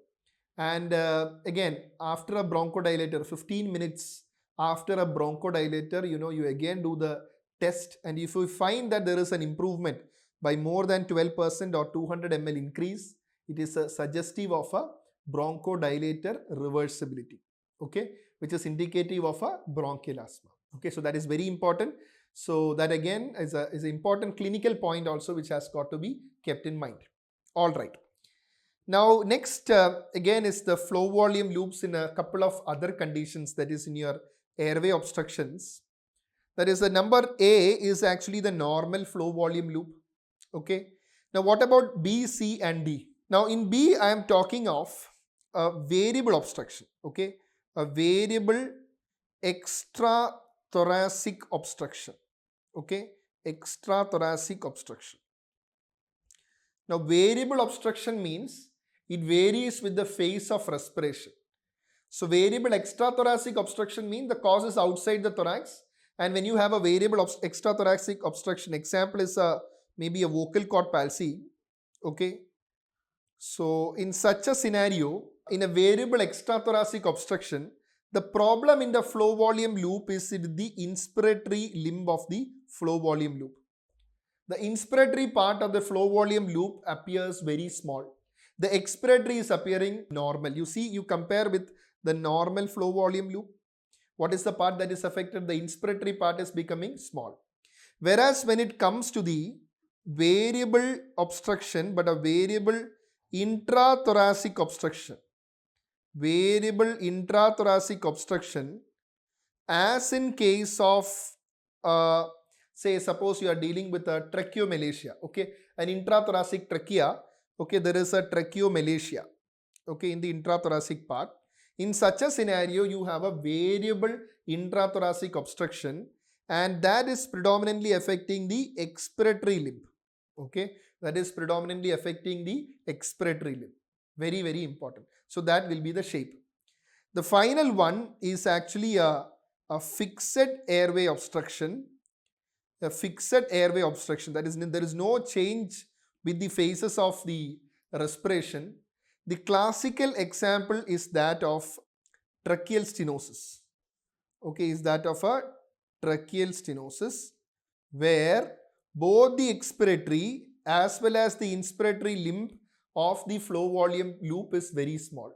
And again, after a bronchodilator, 15 minutes after a bronchodilator, you again do the test, and if you find that there is an improvement by more than 12% or 200 ml increase, it is a suggestive of a bronchodilator reversibility, okay, which is indicative of a bronchial asthma. Okay, so that is very important. So that again is an important clinical point also, which has got to be kept in mind. All right. Now next again is the flow volume loops in a couple of other conditions, that is in your airway obstructions. That is, the number A is actually the normal flow volume loop. Okay. Now what about B, C and D? Now in B I am talking of a variable obstruction. Okay. A variable extrathoracic obstruction. Okay. Extrathoracic obstruction. Now variable obstruction means it varies with the phase of respiration. So variable extrathoracic obstruction means the cause is outside the thorax, and when you have a variable extrathoracic obstruction, example is maybe a vocal cord palsy. Okay. So in such a scenario, in a variable extrathoracic obstruction, the problem in the flow volume loop is in the inspiratory limb of the flow volume loop. The inspiratory part of the flow volume loop appears very small. The expiratory is appearing normal. You see, you compare with the normal flow volume loop. What is the part that is affected? The inspiratory part is becoming small. Whereas when it comes to the variable obstruction, but a variable intrathoracic obstruction, as in case of say suppose you are dealing with a tracheomalacia, okay, an intrathoracic trachea, okay, there is a tracheomalacia, okay, in the intrathoracic part. In such a scenario, you have a variable intrathoracic obstruction, and that is predominantly affecting the expiratory limb. Okay, that is predominantly affecting the expiratory limb. Very, very important. So that will be the shape. The final one is actually a fixed airway obstruction. A fixed airway obstruction, that is, there is no change with the phases of the respiration. The classical example is that of tracheal stenosis. Okay, is that of a tracheal stenosis, where both the expiratory as well as the inspiratory limb of the flow volume loop is very small.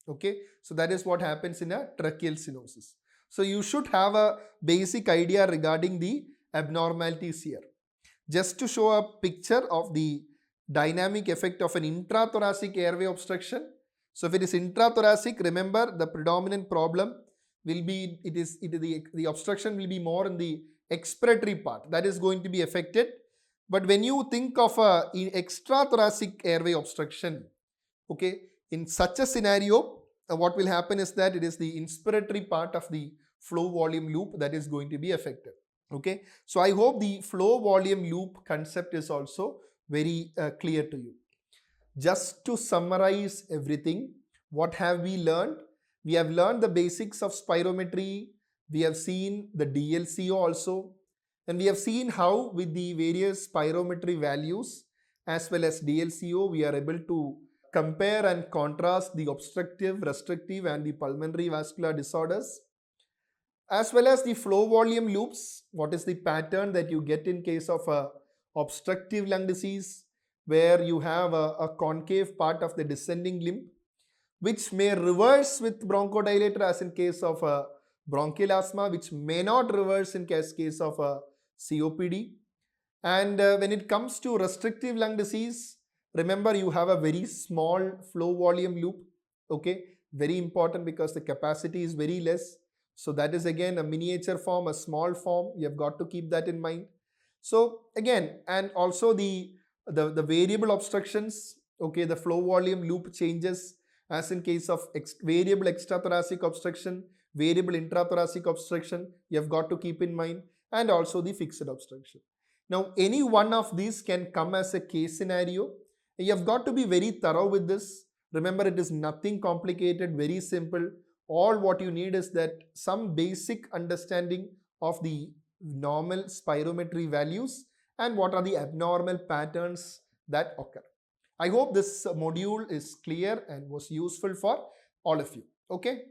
Okay, so that is what happens in a tracheal stenosis. So you should have a basic idea regarding the abnormalities here. Just to show a picture of the dynamic effect of an intrathoracic airway obstruction. So if it is intrathoracic, remember the predominant problem will be, the obstruction will be more in the expiratory part, that is going to be affected. But when you think of a extrathoracic airway obstruction, okay, in such a scenario, what will happen is that it is the inspiratory part of the flow volume loop that is going to be affected. Okay, so I hope the flow volume loop concept is also very clear to you. Just to summarize everything, what have we learned? We have learned the basics of spirometry. We have seen the DLCO also, and we have seen how with the various spirometry values as well as DLCO, we are able to compare and contrast the obstructive, restrictive and the pulmonary vascular disorders, as well as the flow volume loops. What is the pattern that you get in case of a obstructive lung disease, where you have a concave part of the descending limb, which may reverse with bronchodilator as in case of a bronchial asthma, which may not reverse in case of a COPD. And when it comes to restrictive lung disease, remember you have a very small flow volume loop. Okay, very important because the capacity is very less. So that is again a miniature form, a small form. You have got to keep that in mind. So again, and also the variable obstructions, okay, the flow volume loop changes as in case of variable extrathoracic obstruction, variable intrathoracic obstruction, you have got to keep in mind, and also the fixed obstruction. Now, any one of these can come as a case scenario. You have got to be very thorough with this. Remember, it is nothing complicated, very simple. All what you need is that some basic understanding of the normal spirometry values and what are the abnormal patterns that occur. I hope this module is clear and was useful for all of you. Okay.